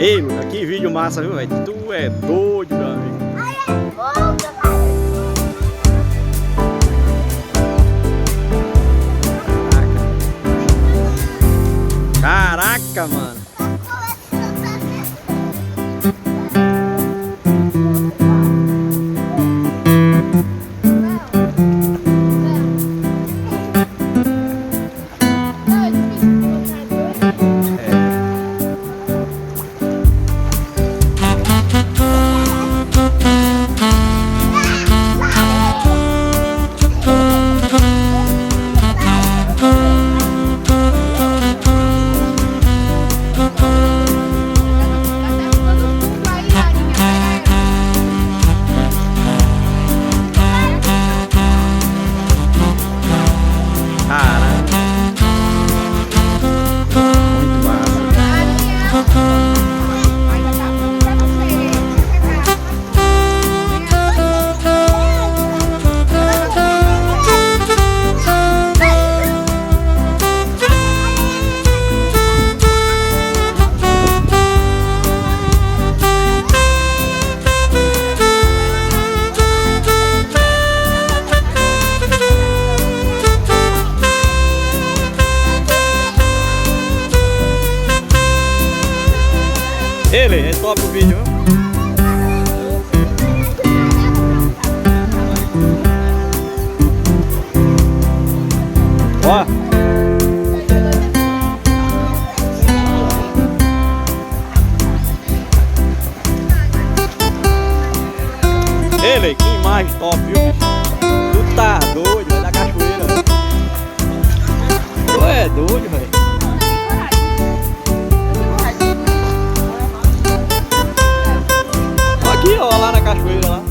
Ei, Lucas, que vídeo massa, viu, velho? Tu é doido, meu amigo. Caraca, mano. Ele, é top o vídeo, viu? Ó. Ele, que imagem top, viu, bicho? Tu tá doido, é da cachoeira. Tu é doido, velho. Aqui, ó, lá na cachoeira lá.